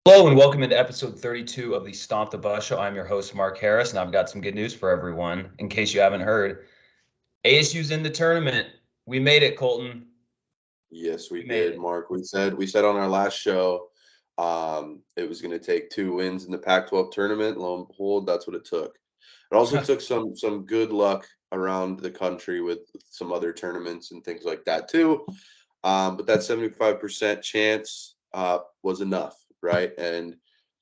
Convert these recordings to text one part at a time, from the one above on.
Hello and welcome into episode 32 of the Stomp the Bus Show. I'm your host, Mark Harris, and I've got some good news for everyone. In case you haven't heard, ASU's in the tournament. We made it, Colton. Yes, we We made did, it. Mark. We said on our last show, it was going to take 2 wins in the Pac-12 tournament. Lo and behold, that's what it took. It also took some good luck around the country with some other tournaments and things like that too. But that 75% chance was enough, right? And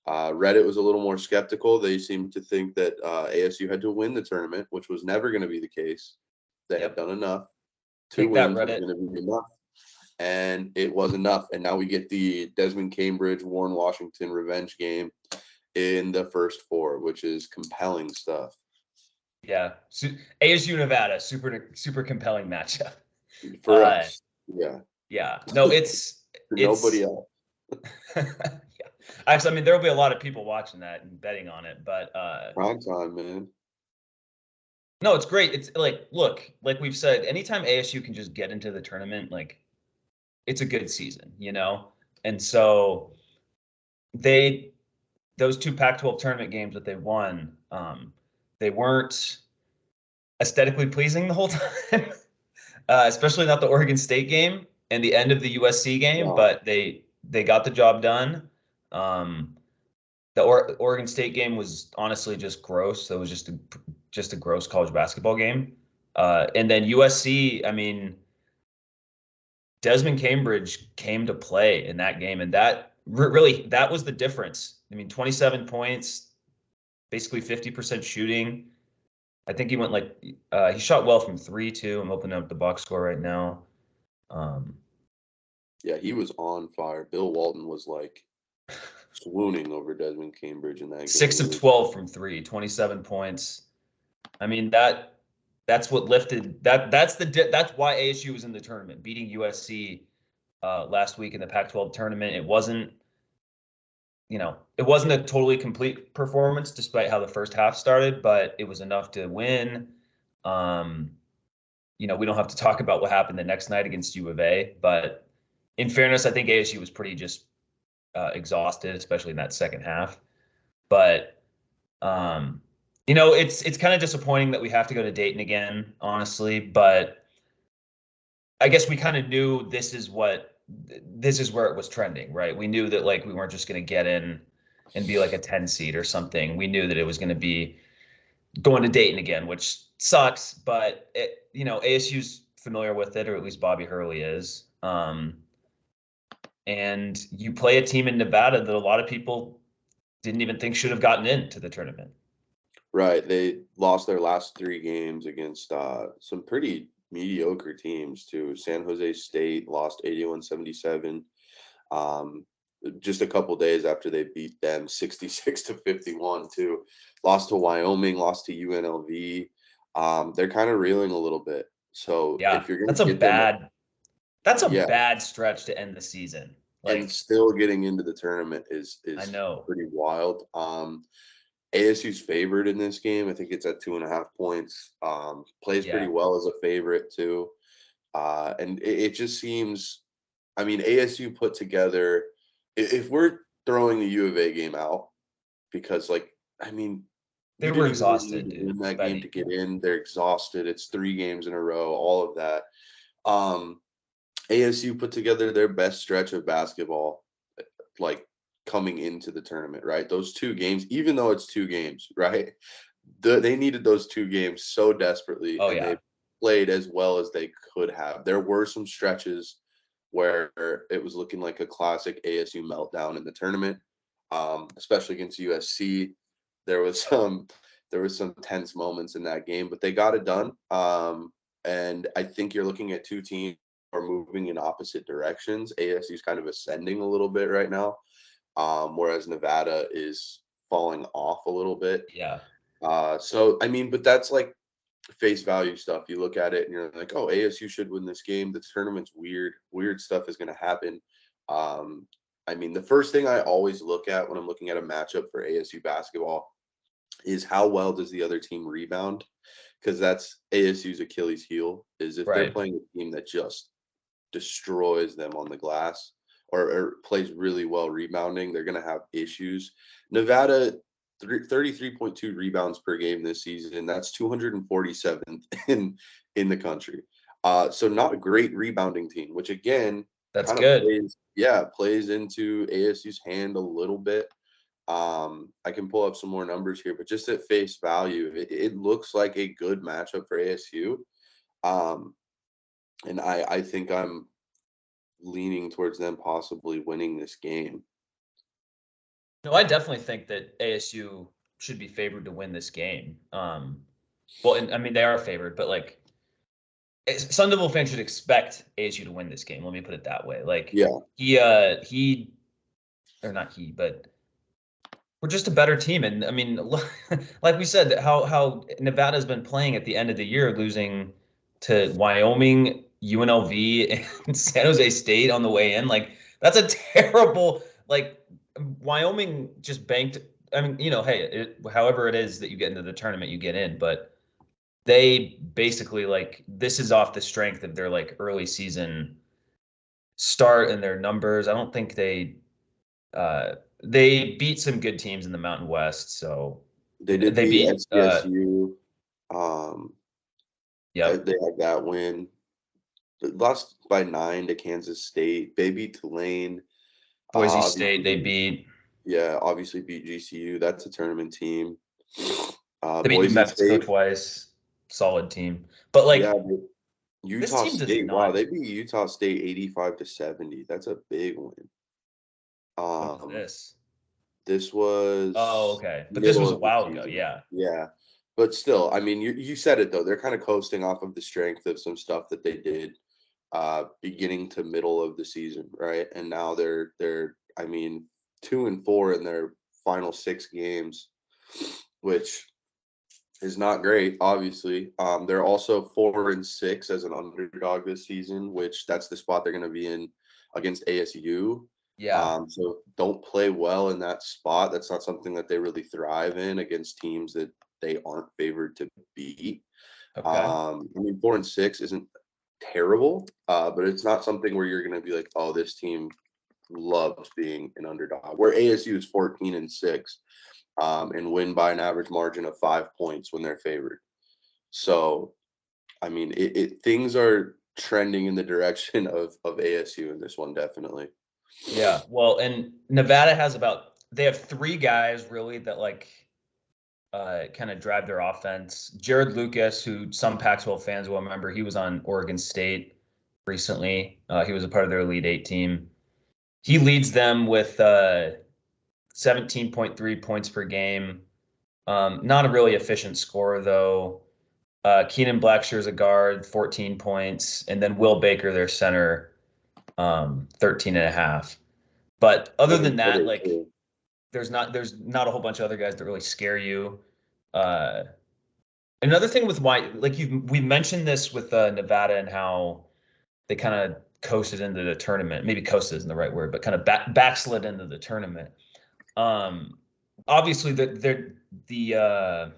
Reddit was a little more skeptical. They seemed to think that ASU had to win the tournament, which was never going to be the case. They had Yep. done enough. Two Take that, wins was Reddit. going to be enough, and it was enough. And now we get the Desmond Cambridge, Warren Washington revenge game in the first four, which is compelling stuff Yeah. ASU Nevada, super compelling matchup. for Uh, us. Yeah, yeah. No, for nobody it's else. yeah. Actually, I mean, there'll be a lot of people watching that and betting on it, but Prime time, man. no, it's great. It's like, look, like we've said, anytime ASU can just get into the tournament, like it's a good season, you know? And so they those two Pac-12 tournament games that they won, they weren't aesthetically pleasing the whole time, especially not the Oregon State game and the end of the USC game, No, but they got the job done. Um, the Oregon State game was honestly just gross. It was just a gross college basketball game. And then USC, I mean, Desmond Cambridge came to play in that game, and that really that was the difference. I mean, 27 points, basically 50% shooting. I think he went like he shot well from three too. I'm opening up the box score right now. Um, yeah, he was on fire. Bill Walton was like swooning over Desmond Cambridge in that six game. It of was 12 from three, 27 points. I mean that's what lifted that's why ASU was in the tournament, beating USC last week in the Pac-12 tournament. It wasn't a totally complete performance despite how the first half started, but it was enough to win. Um, we don't have to talk about what happened the next night against U of A, but in fairness, I think ASU was pretty just exhausted, especially in that second half. But it's kind of disappointing that we have to go to Dayton again, honestly. But I guess we kind of knew this is where it was trending, right? We knew that like we weren't just going to get in and be like a 10 seed or something. We knew that it was going to be going to Dayton again, which sucks, but ASU's familiar with it, or at least Bobby Hurley is. And you play a team in Nevada that a lot of people didn't even think should have gotten into the tournament. right. They lost their last three games against some pretty mediocre teams too. San Jose State lost 81-77. Um, just a couple days after they beat them 66-51 too. Lost to Wyoming, lost to UNLV. They're kind of reeling a little bit. So Yeah, if you're gonna that's a get them, bad that's a yeah, bad stretch to end the season. and Like, still getting into the tournament is I is know. pretty wild. ASU's favored in this game. I think it's at 2.5 points. Plays pretty Yeah. well as a favorite too. And it just seems, I mean, ASU put together, if we're throwing the U of A game out, because, like, I mean, They you were didn't even really need exhausted, to dude. win that game Betty. to get in. They're exhausted. It's three games in a row, all of that. Um, ASU put together their best stretch of basketball, like coming into the tournament, right? Those two games, even though it's two games, right? They needed those two games so desperately, Oh and yeah. they played as well as they could have. There were some stretches where it was looking like a classic ASU meltdown in the tournament, especially against USC. There was some there was some tense moments in that game, but they got it done. And I think you're looking at two teams are moving in opposite directions. ASU's kind of ascending a little bit right now, whereas Nevada is falling off a little bit. Yeah. So I mean, but that's like face value stuff. You look at it and you're like, oh, ASU should win this game. The tournament's weird. Weird stuff is going to happen. Um, I mean, the first thing I always look at when I'm looking at a matchup for ASU basketball is how well does the other team rebound? Because that's ASU's Achilles heel. Is if they're Right. playing a team that just destroys them on the glass, or plays really well rebounding, they're going to have issues. Nevada, 33.2 rebounds per game this season. That's 247th in the country. So not a great rebounding team, which again That's kind of good. plays into ASU's hand a little bit. I can pull up some more numbers here, but just at face value, it looks like a good matchup for ASU. And I think I'm leaning towards them possibly winning this game. No, I definitely think that ASU should be favored to win this game. Well, and I mean they are favored, but like Sun Devil fans should expect ASU to win this game. Let me put it that way. Like Yeah, he or not he, but we're just a better team. And I mean, like we said, how Nevada's been playing at the end of the year, losing to Wyoming, UNLV, and San Jose State on the way in. Like that's a terrible. Like Wyoming just banked. I mean, hey, however it is that you get into the tournament, you get in, but they basically like this is off the strength of their like early season start and their numbers. I don't think they beat some good teams in the Mountain West, so they did they beat beat SDSU. yep, They had that win. They lost by 9 to Kansas State. They beat Tulane. Boise State they Obviously, beat yeah, obviously beat GCU. That's a tournament team. they beat New Boise Mexico State, twice. Solid team. But yeah. like this Utah team does State, wow, not. they beat Utah State 85-70. That's a big win. When was Um, this? this Oh, was okay. But this middle was a of the while ago, season. yeah. Yeah. But still, I mean, you said it though. They're kind of coasting off of the strength of some stuff that they did beginning to middle of the season, right? And now they're I mean 2-4 in their final 6 games, which is not great, obviously. They're also 4-6 as an underdog this season, which that's the spot they're going to be in against ASU. Yeah. So don't play well in that spot. That's not something that they really thrive in against teams that they aren't favored to beat. Okay. I mean, 4-6 isn't terrible, but it's not something where you're going to be like, oh, this team loves being an underdog. Where ASU is 14-6, and win by an average margin of 5 points when they're favored. So, I mean, things are trending in the direction of ASU in this one, definitely. Yeah. Well, and Nevada has they have three guys really that like kind of drive their offense. Jared Lucas, who some Pac-12 fans will remember, he was on Oregon State recently. He was a part of their Elite Eight team. He leads them with 17.3 points per game. Not a really efficient scorer, though. Keenan Blackshear's a guard, 14 points. And then Will Baker, their center, 13 and a half. But other than that, like there's not a whole bunch of other guys that really scare you. Uh, Another thing with why, like we mentioned this with Nevada and how they kind of coasted into the tournament. Maybe coasted isn't the right word, but kind of backslid into the tournament. Um, Obviously, the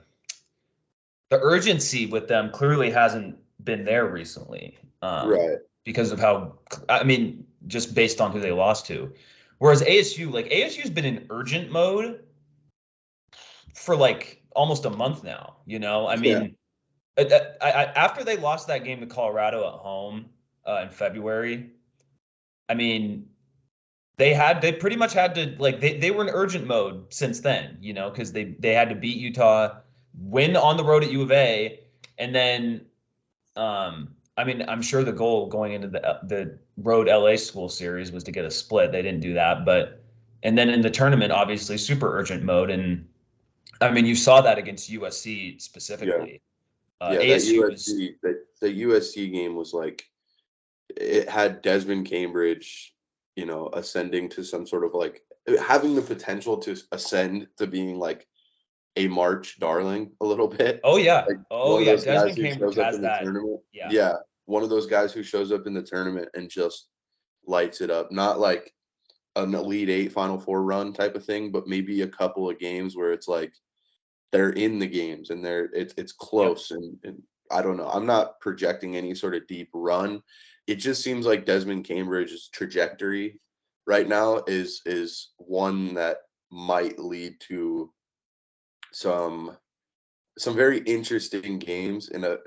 urgency with them clearly hasn't been there recently, Right. because of how, I mean, just based on who they lost to. Whereas ASU, like ASU's been in urgent mode for like almost a month now. I Yeah. mean, after they lost that game to Colorado at home in February, I mean, they pretty much had to like they were in urgent mode since then, because they had to beat Utah, win on the road at U of A, and then I mean, I'm sure the goal going into the road LA school series was to get a split. They didn't do that, but and then in the tournament, obviously super urgent mode, and I mean, you saw that against USC Yeah. specifically. Yeah. That ASU was USC, the USC game was like, it had Desmond Cambridge, ascending to some sort of like having the potential to ascend to being like a March darling a little bit. Oh yeah. Like Oh one of yeah. those guys Desmond who Cambridge shows up has in the that. tournament. Yeah. Yeah. One of those guys who shows up in the tournament and just lights it up. Not like an Elite Eight Final Four run type of thing, but maybe a couple of games where it's like they're in the games and it's Yep. close and I don't know. I'm not projecting any sort of deep run. It just seems like Desmond Cambridge's trajectory right now is one that might lead to some very interesting games in a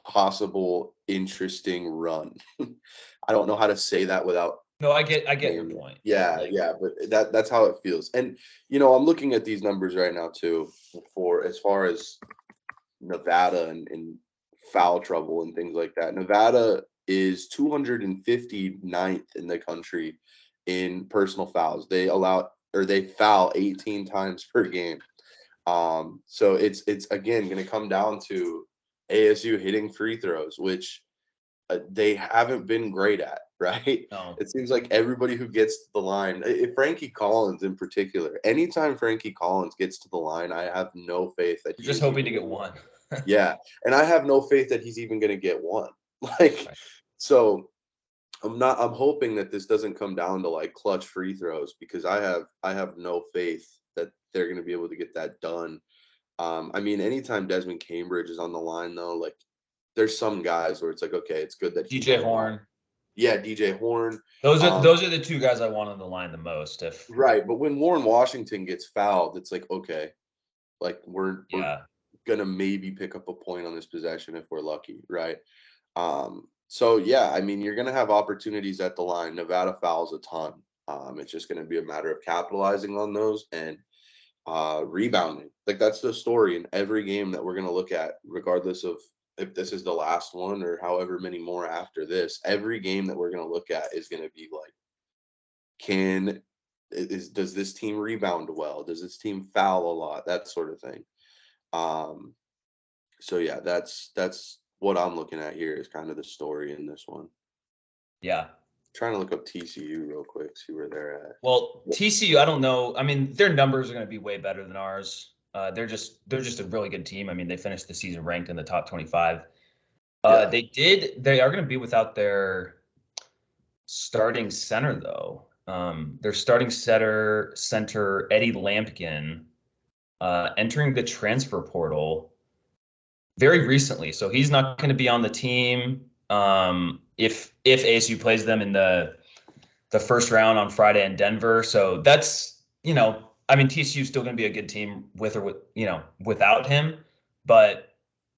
possible interesting run. I don't know how to say that without No, I get your saying it. point. Yeah, Yeah, like yeah, but that's how it feels. And I'm looking at these numbers right now too for as far as Nevada and foul trouble and things like that. Nevada is 259th in the country in personal fouls. They foul 18 times per game. So it's again going to come down to ASU hitting free throws, which they haven't been great at, right? no, It seems like everybody who gets to the line, if Frankie Collins in particular, anytime Frankie Collins gets to the line, I have no faith that you're he just is hoping even to get one. yeah, and I have no faith that he's even going to get one. Like, Right. so I'm hoping that this doesn't come down to like clutch free throws because I have no faith that they're going to be able to get that done. I mean, anytime Desmond Cambridge is on the line, though, like there's some guys where it's like, okay, it's good that he's DJ on the line. Horn. Yeah, DJ Horn. Those are the two guys I want on the line the most. If Right, but when Warren Washington gets fouled, it's like, okay, like we're yeah, gonna maybe pick up a point on this possession if we're lucky, right? So yeah, I mean, you're gonna have opportunities at the line. Nevada fouls a ton. It's just gonna be a matter of capitalizing on those and rebounding. Like that's the story in every game that we're going to look at, regardless of if this is the last one or however many more after this. Every game that we're going to look at is going to be like, does this team rebound well? Does this team foul a lot? That sort of thing. Um, so yeah, that's what I'm looking at here is kind of the story in this one. yeah. Trying to look up TCU real quick, see where they're at. Well, TCU, I don't know. I mean, their numbers are going to be way better than ours. They're just a really good team. I mean, they finished the season ranked in the top 25. Yeah. They are going to be without their starting center though. Their starting center Eddie Lampkin entering the transfer portal very recently, so he's not going to be on the team. If ASU plays them in the first round on Friday in Denver, so that's I mean TCU is still going to be a good team with or without him, but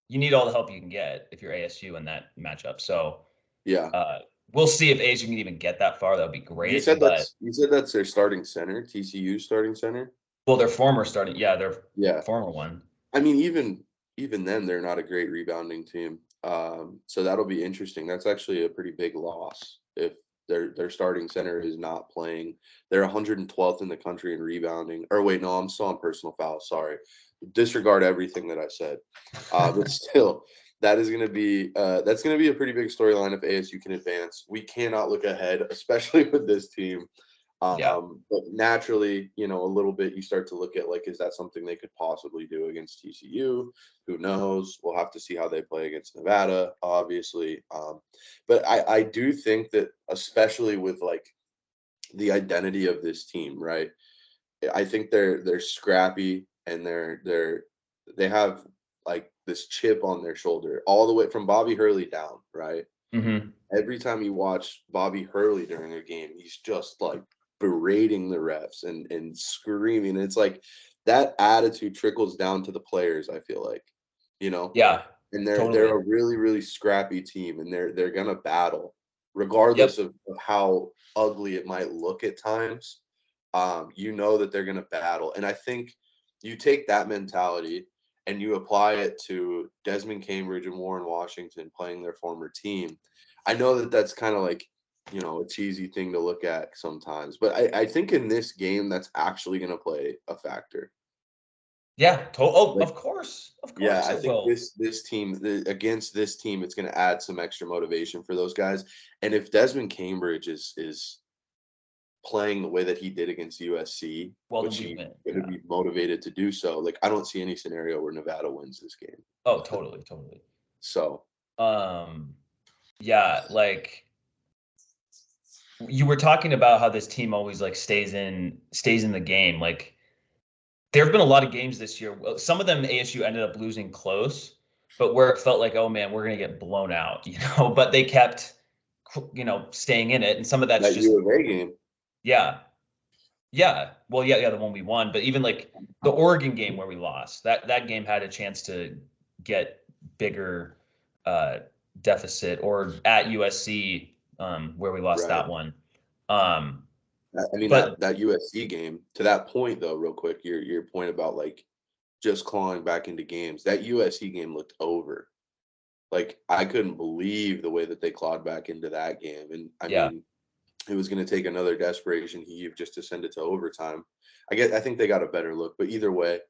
you need all the help you can get if you're ASU in that matchup. So Yeah. we'll see if ASU can even get that far. That would be You great. said But that's their starting center, TCU starting center. well, their former starting, yeah, their Yeah. former one. I mean, even then, they're not a great rebounding team. So that'll be interesting. That's actually a pretty big loss if their starting center is not playing. They're 112th in the country in rebounding. Or wait, no, I'm still on personal foul. Sorry, disregard everything that I said. But still, that's gonna be a pretty big storyline if ASU can advance. We cannot look ahead, especially with this team. Yeah, But naturally, a little bit you start to look at like, is that something they could possibly do against TCU? Who knows? We'll have to see how they play against Nevada, obviously. But I do think that, especially with like the identity of this team, right? I think they're scrappy and they have like this chip on their shoulder all the way from Bobby Hurley down, right? mm-hmm. Every time you watch Bobby Hurley during a game, he's just like berating the refs and screaming. It's like that attitude trickles down to the players, I feel like, you know, Yeah, and they're totally. a really, really scrappy team and they're gonna battle Yep. regardless of how ugly it might look at times. That they're gonna battle. And I think you take that mentality and you apply it to Desmond Cambridge and Warren Washington playing their former team. I know that that's kind of like, a cheesy thing to look at sometimes, but I think in this game, that's actually going to play a factor. Yeah. Oh, Like, of yeah, course I it think will. this team against this team, it's going to add some extra motivation for those guys. And if Desmond Cambridge is playing the way that he did against USC, Well, then which we he's win. going to Yeah. be motivated to do so, like I don't see any scenario where Nevada wins this game. Oh, totally, totally. So Um, yeah, like you were talking about how this team always like stays in the game. Like there have been a lot of games this year. Some of them ASU ended up losing close, but where it felt like, oh man, we're gonna get blown out, But they kept, staying in it, and some of that's that just U of A game. Yeah. Yeah. Well, yeah, the one we won, but even like the Oregon game where we lost, that game had a chance to get bigger uh deficit, or at USC where we lost Right. that one. Um I mean, but that USC game, to that point though, real quick, your point about like just clawing back into games, that USC game looked over. Like, I couldn't believe the way that they clawed back into that game. And I yeah, mean, it was going to take another desperation heave just to send it to overtime. I think they got a better look, but either way,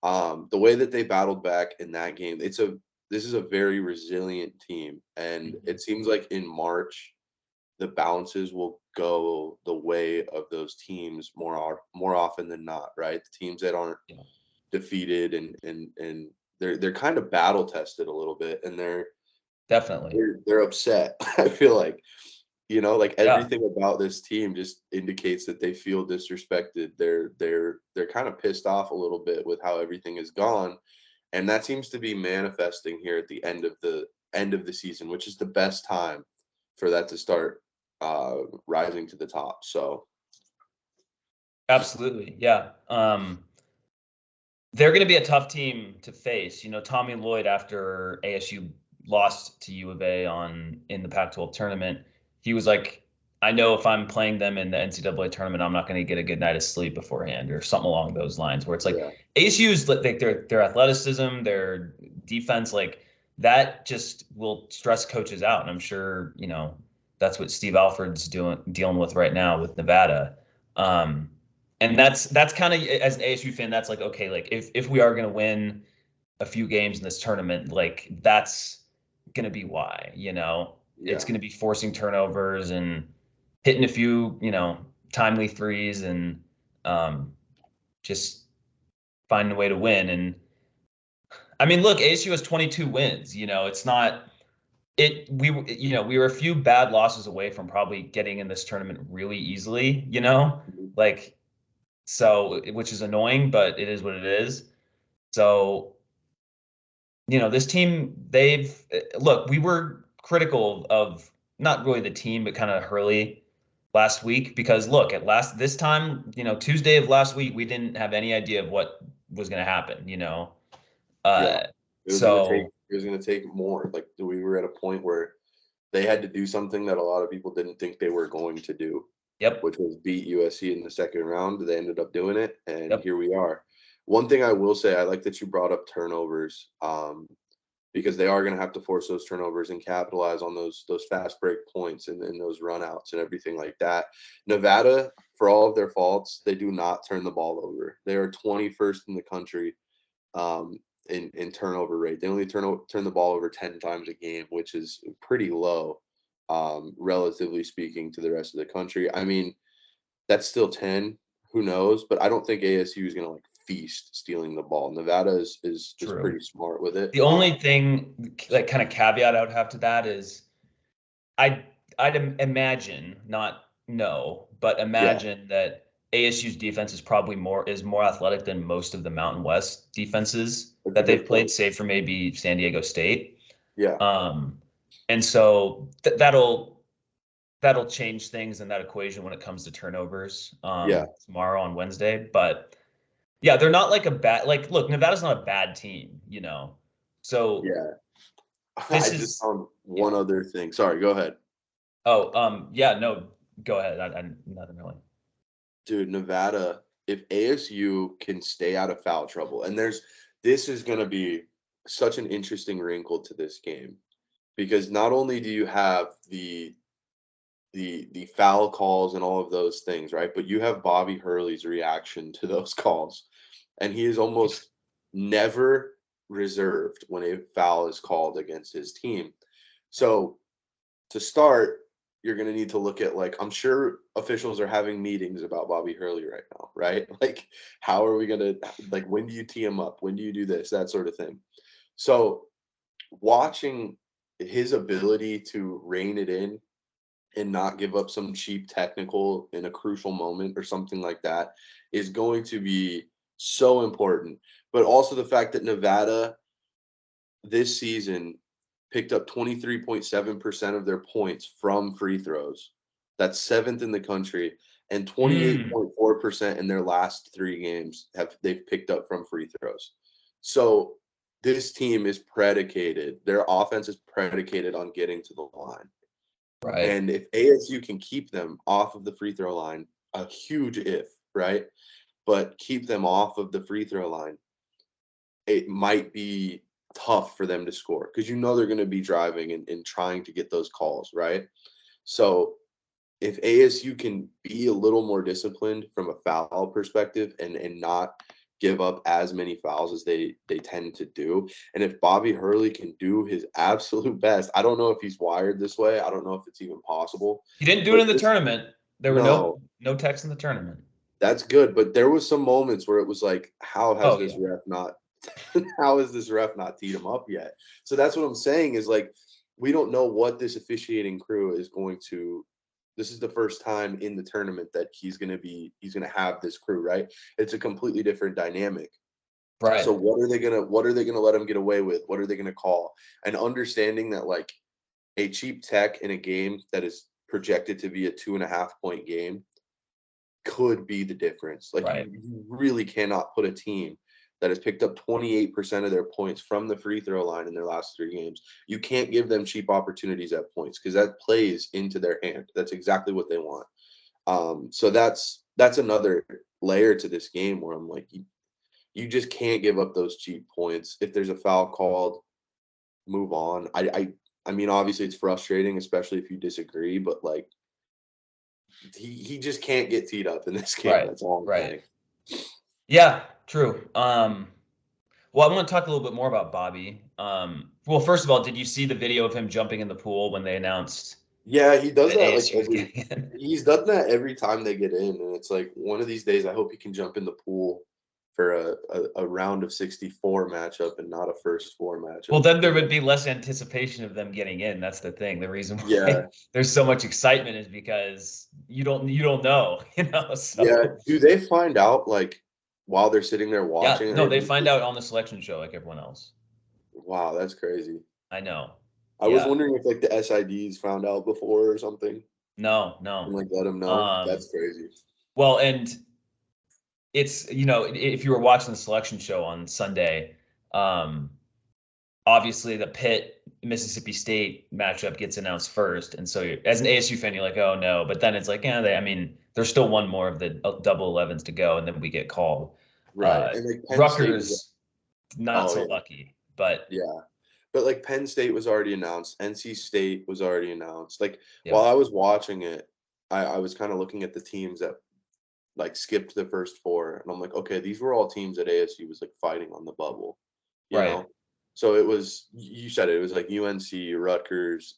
the way that they battled back in that game, this is a very resilient team, and mhm, it seems like in March the bounces will go the way of those teams more often than not, right? The teams that aren't yeah, defeated and they're kind of battle tested a little bit, and definitely. they're upset. I feel like, like Yeah, everything about this team just indicates that they feel disrespected. They're kind of pissed off a little bit with how everything has gone, and that seems to be manifesting here at the end of the season, which is the best time for that to start rising to the top. So absolutely. Yeah. They're going to be a tough team to face. Tommy Lloyd, after ASU lost to U of A in the Pac-12 tournament, he was like, "I know if I'm playing them in the NCAA tournament, I'm not going to get a good night of sleep beforehand," or something along those lines. Where it's like yeah, ASU's like their athleticism, their defense, like that just will stress coaches out, and I'm sure that's what Steve Alford's dealing with right now with Nevada. Um, and that's kind of, as an ASU fan, that's like, okay, like if we are going to win a few games in this tournament, like that's going to be why, it's yeah, going to be forcing turnovers and hitting a few, timely threes, and um, just finding a way to win. And I mean, look, ASU has 22 wins. It's not it. We were a few bad losses away from probably getting in this tournament really easily. mhm, Like, so, which is annoying, but it is what it is. So, this team, look, we were critical of not really the team, but kind of Hurley last week, because look, this time, Tuesday of last week, we didn't have any idea of what was going to happen. yeah. Uh, so, It was gonna take more. Like, we were at a point where they had to do something that a lot of people didn't think they were going to do, yep, which was beat USC in the second round. They ended up doing it, and yep, here we are. One thing I will say, I like that you brought up turnovers, because they are going to have to force those turnovers and capitalize on those fast break points and those runouts and everything like that. Nevada, for all of their faults, they do not turn the ball over. They are 21st in the country, um, in turnover rate. They only turn the ball over 10 times a game, which is pretty low, relatively speaking to the rest of the country. I mean, that's still 10. Who knows? But I don't think ASU is going to like feast stealing the ball. Nevada is true. pretty smart with it. The only thing, like, kind of caveat I would have to that is I I'd imagine, not know, but Yeah, imagine that ASU's defense is more athletic than most of the Mountain West defenses that's a that they've good played, point. save for maybe San Diego State. Yeah, Um, and so that'll change things in that equation when it comes to turnovers yeah, tomorrow on Wednesday. But yeah, they're not like a bad, like, look, Nevada's not a bad team. So yeah. I this just is found one yeah. other thing. Sorry, go ahead. Oh, yeah, no, go ahead. Nothing really. Dude, Nevada, if ASU can stay out of foul trouble, and this is going to be such an interesting wrinkle to this game, because not only do you have the foul calls and all of those things, right? But you have Bobby Hurley's reaction to those calls, and he is almost never reserved when a foul is called against his team. So to start, you're going to need to look at, like, I'm sure officials are having meetings about Bobby Hurley right now, right? Like, how are we going to, like, when do you tee him up? When do you do this? That sort of thing. So watching his ability to rein it in and not give up some cheap technical in a crucial moment or something like that is going to be so important. But also the fact that Nevada this season picked up 23.7% of their points from free throws. That's seventh in the country. and 28.4% in their last 3 games they've picked up from free throws. So this team is predicated. Their offense is predicated on getting to the line. Right. And if ASU can keep them off of the free throw line, a huge if, right? But keep them off of the free throw line, it might be tough for them to score because they're going to be driving and trying to get those calls, right? So if ASU can be a little more disciplined from a foul perspective and not give up as many fouls as they tend to do, and if Bobby Hurley can do his absolute best, I don't know if he's wired this way. I don't know if it's even possible. He didn't do it in the tournament. There were no techs in the tournament. That's good, but there was some moments where it was like, how has this ref not teed him up yet? So that's what I'm saying is like, we don't know what this officiating crew is going to. This is the first time in the tournament that he's going to have this crew, right? It's a completely different dynamic. Right. So what are they going to let him get away with? What are they going to call? And understanding that like a cheap tech in a game that is projected to be a 2.5 point game could be the difference. Like you really cannot put a team that has picked up 28% of their points from the free throw line in their last 3 games. You can't give them cheap opportunities at points because that plays into their hand. That's exactly what they want. So that's another layer to this game where I'm like, you just can't give up those cheap points. If there's a foul called, move on. I mean, obviously it's frustrating, especially if you disagree, but like he just can't get teed up in this game. Right. That's all I'm saying. Yeah, true. Well, I want to talk a little bit more about Bobby. Well, first of all, did you see the video of him jumping in the pool when they announced? Yeah, he does that like he's done that every time they get in, and it's like one of these days I hope he can jump in the pool for a round of 64 matchup and not a first 4 matchup. Well, then there would be less anticipation of them getting in. That's the thing. The reason why there's so much excitement is because you don't know, So. Yeah. Do they find out like while they're sitting there watching? Yeah, no, they find out on the selection show like everyone else. Wow, that's crazy. I know. I was wondering if like the SIDs found out before or something. No. And like let them know. That's crazy. Well, and it's, if you were watching the selection show on Sunday, obviously the Pitt Mississippi State matchup gets announced first, and so as an ASU fan, you're like, oh no, but then it's like, there's still one more of the double 11s to go, and then we get called. Right, and like Rutgers, not so lucky, but yeah. But like Penn State was already announced, NC State was already announced. Like while I was watching it, I was kind of looking at the teams that like skipped the first 4, and I'm like, okay, these were all teams that ASU was like fighting on the bubble, you know. So it was, you said it was like UNC, Rutgers.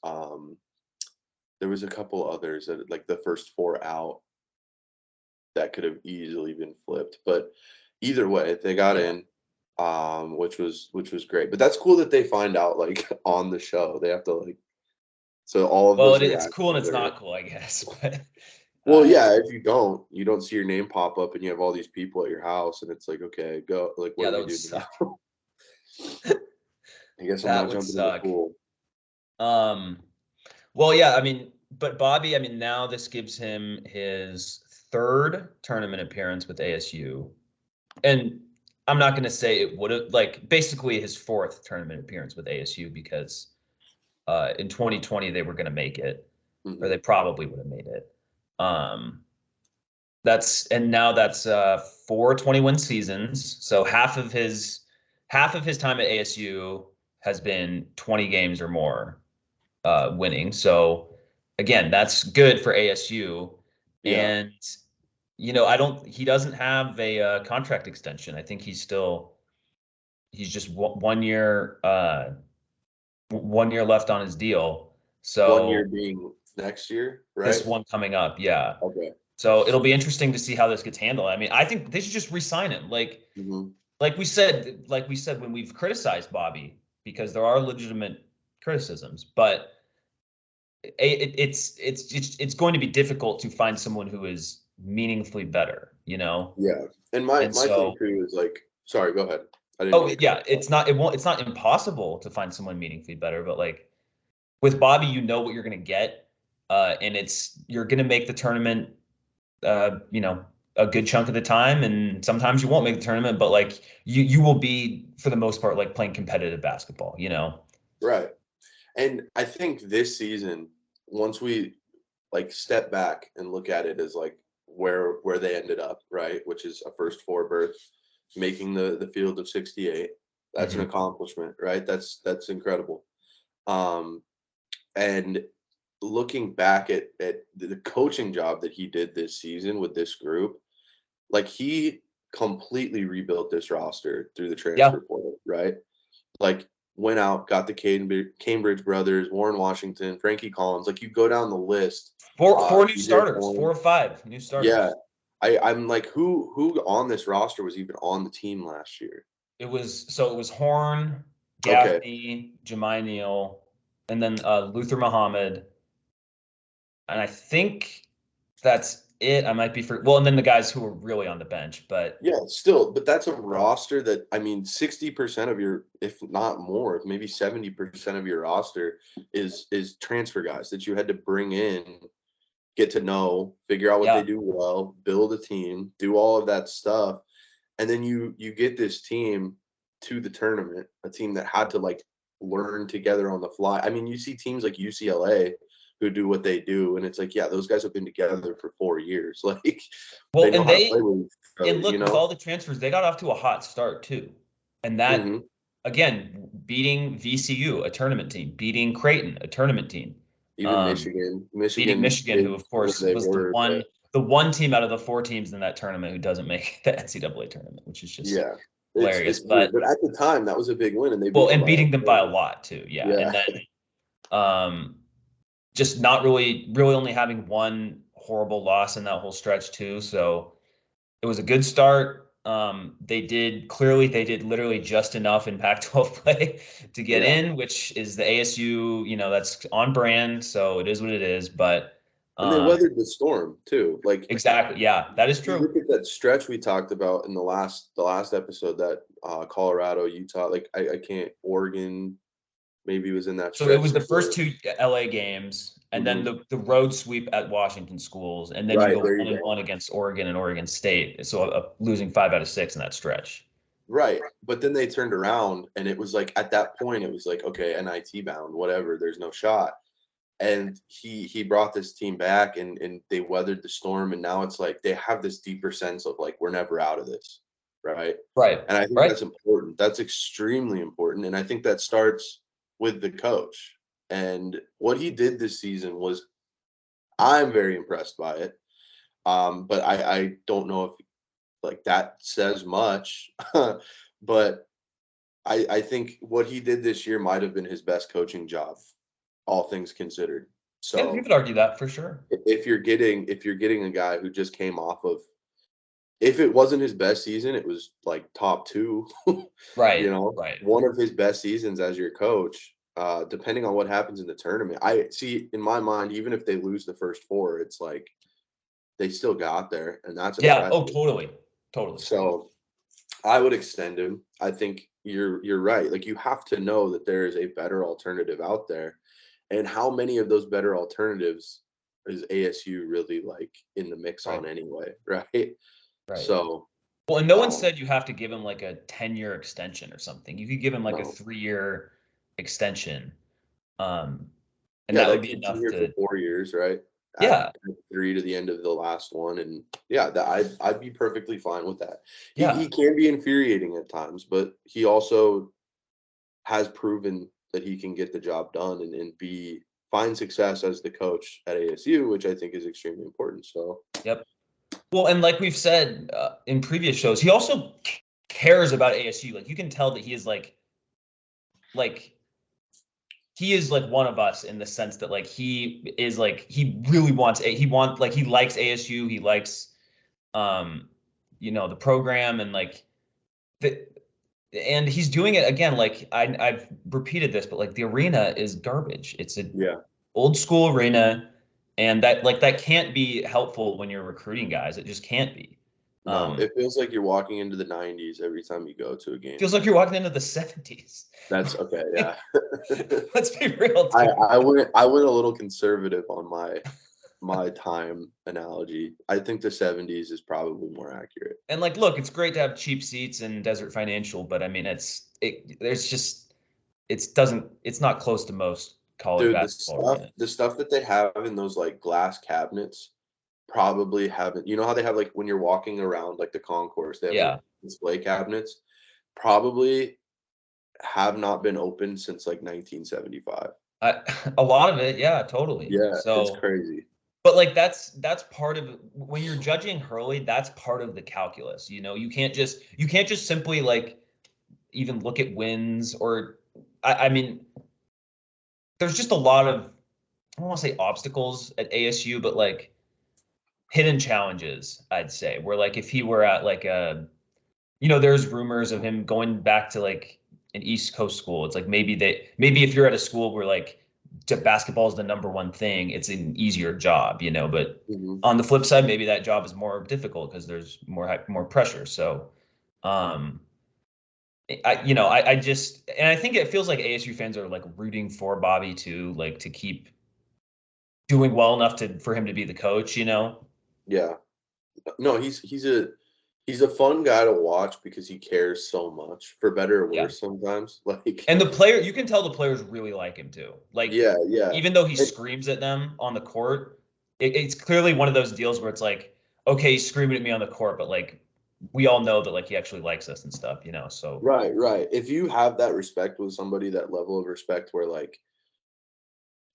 There was a couple others that like the first 4 out that could have easily been flipped, but either way, they got in. Which was great. But that's cool that they find out like on the show. They have to like, so all of those. Well, it's cool and it's not cool, I guess. But well, yeah, if you don't see your name pop up and you have all these people at your house and it's like, okay, go, like, what do we do now? I guess I'm not jumping in the pool. Well, yeah, but Bobby, now this gives him his 3rd tournament appearance with ASU, and I'm not going to say it would have, like, basically his 4th tournament appearance with ASU because in 2020 they were going to make it, or they probably would have made it. That's 4 20-win seasons. So half of his time at ASU has been 20 games or more winning. So again, that's good for ASU. Yeah. And he doesn't have a contract extension. I think he's just 1 year, 1 year left on his deal. So 1 year being next year, right? This one coming up, yeah. Okay. So it'll be interesting to see how this gets handled. I think they should just re-sign him. Like we said when we've criticized Bobby, because there are legitimate criticisms, but it's going to be difficult to find someone who is meaningfully better, Yeah. And my thing too is like, sorry, go ahead. It's not impossible to find someone meaningfully better, but like with Bobby, what you're going to get, and you're going to make the tournament you know, a good chunk of the time, and sometimes you won't make the tournament, but like you will be for the most part like playing competitive basketball, you know. Right. And I think this season, once we like step back and look at it as like where they ended up, right, which is a first four berth, making the field of 68. That's an Mhm. accomplishment, right? That's incredible. Um, and looking back at the coaching job that he did this season with this group, like he completely rebuilt this roster through the Yeah, transfer portal, right? Like went out, got the Cambridge brothers, Warren Washington, Frankie Collins. Like you go down the list, four new DJ starters, Horn. 4 or 5 new Yeah, starters. I'm like, who on this roster was even on the team last year? It was Horn, Okay, Gaffney, Jemai Neal, and then Luther Muhammad, and I think that's it. I might be well, and then the guys who were really on the bench, but yeah, still, but that's a roster that I mean, 60% of your, if not more, maybe 70% of your roster is transfer guys that you had to bring in, get to know, figure out what they yeah, do well, build a team, do all of that stuff. And then you get this team to the tournament, a team that had to like learn together on the fly. I mean, you see teams like UCLA who do what they do, and it's like, yeah, those guys have been together for 4 years. Like well, they know and how to play with each and other, you look, with know? all the transfers, they got off to a hot start too, and that Hmm. again, beating VCU, a tournament team, beating Creighton, a tournament team, Even um, Michigan. beating Michigan Michigan, who is of where course they was were, but the one team out of the 4 teams in that tournament who doesn't make the NCAA tournament, which is just yeah, hilarious. it's weird. But But at the time, that was a big win, and they beat well, them and by like beating them by a 30. lot too, yeah. Yeah. And then just not really only having one horrible loss in that whole stretch too. So it was a good start. They did literally just enough in Pac-12 play to get Yeah. in, which is the ASU, that's on brand, so it is what it is. But And they um, weathered the storm too. Like exactly, yeah, that is you true. look at that stretch we talked about in the last episode, that Colorado, Utah, like I can't, Oregon maybe was in that So it stretch was the as first well. 2 LA games, and then Hmm. the road sweep at Washington schools, and then you Right, go there you one and go. one against Oregon and Oregon State. So losing 5 out of 6 in that stretch. Right. But then they turned around and it was like at that point it was like, okay, NIT bound, whatever, there's no shot. And he brought this team back and they weathered the storm, and now it's like they have this deeper sense of like we're never out of this. Right. Right, And I think right. that's important. That's extremely important. And I think that starts with the coach. And what he did this season was, I'm very impressed by it. But I don't know if like that says much. But I think what he did this year might have been his best coaching job, all things considered. Yeah, you So could argue that for sure. if you're getting a guy who just came off of, if it wasn't his best season, it was like top two, Right, right. one of his best seasons as your coach. Depending on what happens in the tournament, I see in my mind, even if they lose the first four, it's like they still got there, and that's Yeah. Oh, impressive. totally, totally. So I would extend him. I think you're right. Like you have to know that there is a better alternative out there, and how many of those better alternatives is ASU really like in the mix Right, on anyway, right? right. So, Well, and no one um, said you have to give him like a 10-year extension or something. You could give him like a no, 3-year extension, um, and yeah, that would that be keeps him enough here for to, 4 years, right? Add yeah, 3 to the end of the last one, and yeah, that I'd be perfectly fine with that. He yeah, can be infuriating at times, but he also has proven that he can get the job done and be find success as the coach at ASU, which I think is extremely important. So yep. Well, and like we've said in previous shows, he also cares about ASU. Like you can tell that he is like he is like one of us in the sense that like he is like he really wants he wants like he likes ASU. He likes um the program and like the and he's doing it again. Like I've repeated this, but like the arena is garbage. It's an yeah, old school arena, and that can't be helpful when you're recruiting guys. It just can't be. no, Um, it feels like you're walking into the '90s every time you go to a game. feels like you're walking into the 70s. That's okay. Yeah, Let's be real, I dude. I went I went a little conservative on my my time analogy. I think the 70s is probably more accurate. And like, look, it's great to have cheap seats in Desert Financial, but I mean, it's not close to most college Dude, basketball arenas. the stuff that they have in those like glass cabinets probably haven't. You know how they have like when you're walking around like the concourse, they have like Yeah, display cabinets. Probably have not been open since like 1975. a lot of it, yeah, totally. Yeah, it's So, crazy. but like that's part of when you're judging Hurley, that's part of the calculus. You can't just simply like even look at wins or I mean, there's just a lot of I don't want to say obstacles at ASU, but like hidden challenges, I'd say. Where like if he were at like there's rumors of him going back to like an East Coast school. It's like maybe if you're at a school where like basketball is the number one thing, it's an easier job, But Mhm. on the flip side, maybe that job is more difficult because there's more pressure. So, um, I just and I think it feels like ASU fans are like rooting for Bobby to like to keep doing well enough for him to be the coach. Yeah. No, he's a fun guy to watch because he cares so much, for better or Yeah. worse sometimes. Like, And you can tell the players really like him too. Like, yeah, yeah. even though he And screams at them on the court, it's clearly one of those deals where it's like, okay, he's screaming at me on the court, but like, we all know that like he actually likes us and stuff. So right, right. If you have that respect with somebody, that level of respect where like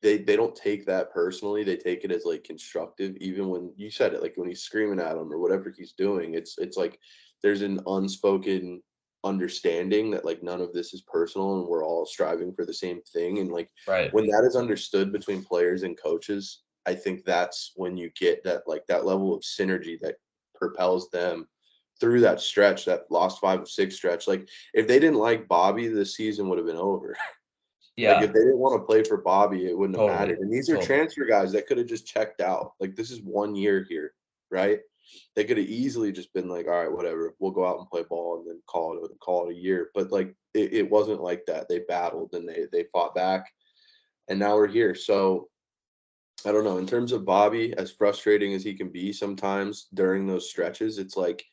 they don't take that personally, they take it as like constructive, even when you said it, like when he's screaming at him or whatever he's doing, it's like there's an unspoken understanding that like none of this is personal and we're all striving for the same thing. And like right. when that is understood between players and coaches, I think that's when you get that like that level of synergy that propels them through that stretch, that lost 5 of 6 stretch. Like if they didn't like Bobby, the season would have been over. Like, if Yeah, they didn't wanna play for Bobby, it wouldn't have mattered, totally. and these are Totally. transfer guys that coulda just checked out. Like, this is 1 year here, right? They coulda easily just been like, "Alright, whatever. We'll go out and play ball and then call it a year," but, like, it wasn't like that. They battled and they fought back, and now we're here. So, I don't know. In terms of Bobby, as frustrating as he can be sometimes during those stretches, it's like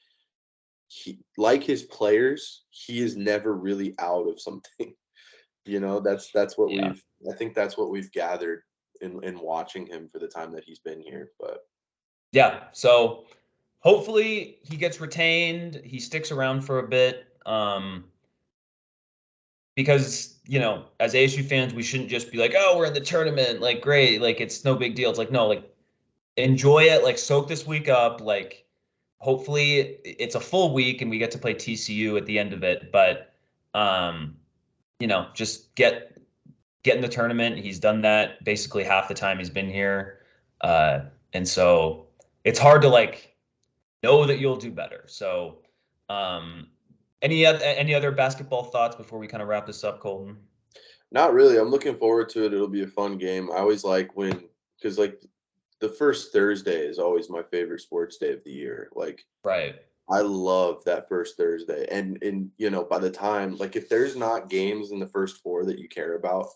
like his players, he is never really out of something. That's what Yeah. I think that's what we've gathered in watching him for the time that he's been here, but Yeah. So hopefully he gets retained. He sticks around for a bit. Because as ASU fans, we shouldn't just be like, oh, we're in the tournament, like great, like it's no big deal. It's like no, like enjoy it, like soak this week up, like hopefully it's a full week and we get to play TCU at the end of it. But um, just get in the tournament. He's done that basically half the time he's been here, and so it's hard to like know that you'll do better. So, um, any other basketball thoughts before we kind of wrap this up, Colton? not really. I'm looking forward to it. It'll be a fun game. I always like when because like the first Thursday is always my favorite sports day of the year. Like Right. I love that first Thursday. And by the time like if there's not games in the first four that you care about,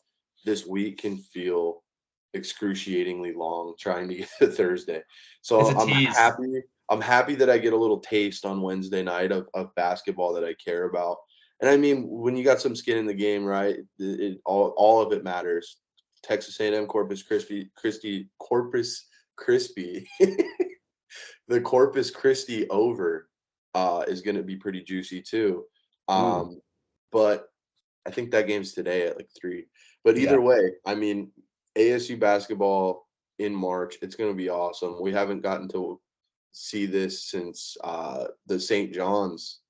this week can feel excruciatingly long trying to get to Thursday. It's So a tease. I'm happy that I get a little taste on Wednesday night of basketball that I care about. And I mean, when you got some skin in the game, right? All of it matters. Texas A&M Corpus Crispy the Corpus Christi over is going to be pretty juicy too. Ooh, Um, but I think that game's today at like 3. But yeah. either way, I mean, ASU basketball in March, it's going to be awesome. We haven't gotten to see this since the St. John's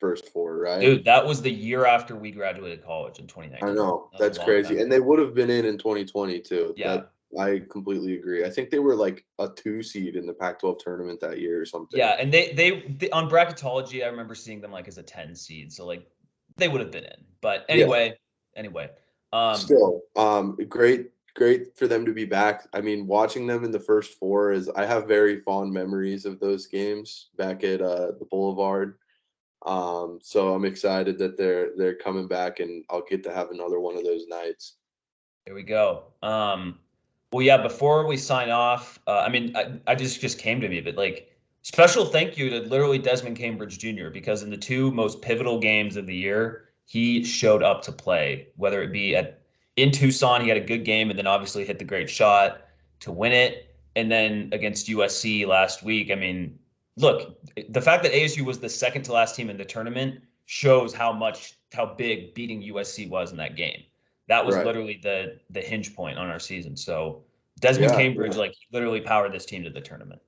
first four, right? Dude, that was the year after we graduated college in I 2019. know That was a that's long time crazy, and ago. they would have been in 2020 too. Yeah. That I completely agree. I think they were like a 2 seed in the Pac-12 tournament that year or something. Yeah, and they on bracketology, I remember seeing them like as a 10 seed. So like they would have been in. But Yeah. anyway. Um Still, great for them to be back. I mean, watching them in the first four is I have very fond memories of those games back at the Boulevard. So I'm excited that they're coming back, and I'll get to have another one of those nights. There we go. Well, yeah, before we sign off, I mean, I just came to me, but like special thank you to literally Desmond Cambridge Jr. because in the two most pivotal games of the year, he showed up to play, whether it be in Tucson, he had a good game and then obviously hit the great shot to win it. And then against USC last week, I mean, look, the fact that ASU was the second to last team in the tournament shows how big beating USC was in that game. That was Right. literally the hinge point on our season. So Desmond Yeah, Cambridge, like literally powered this team to the tournament.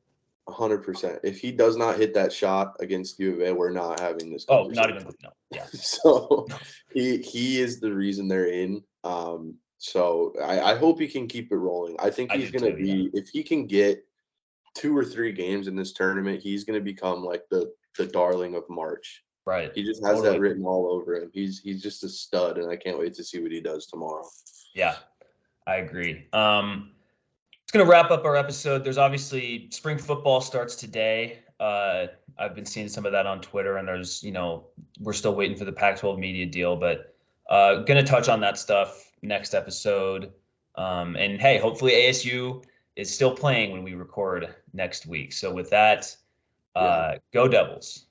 100%. If he does not hit that shot against U of A, we're not having this Oh, not conversation. even no. Yeah. So No. he is the reason they're in. So I hope he can keep it rolling. I think I he's do gonna too, yeah. be if he can get 2 or 3 games in this tournament, he's gonna become like the darling of March. Right. He just has that Totally. written all over him. He's just a stud, and I can't wait to see what he does tomorrow. Yeah, I agree. It's gonna wrap up our episode. There's obviously spring football starts today. I've been seeing some of that on Twitter, and there's, we're still waiting for the Pac-12 media deal, but gonna touch on that stuff next episode. And hey, hopefully ASU is still playing when we record next week. So with that, Yeah. go Devils.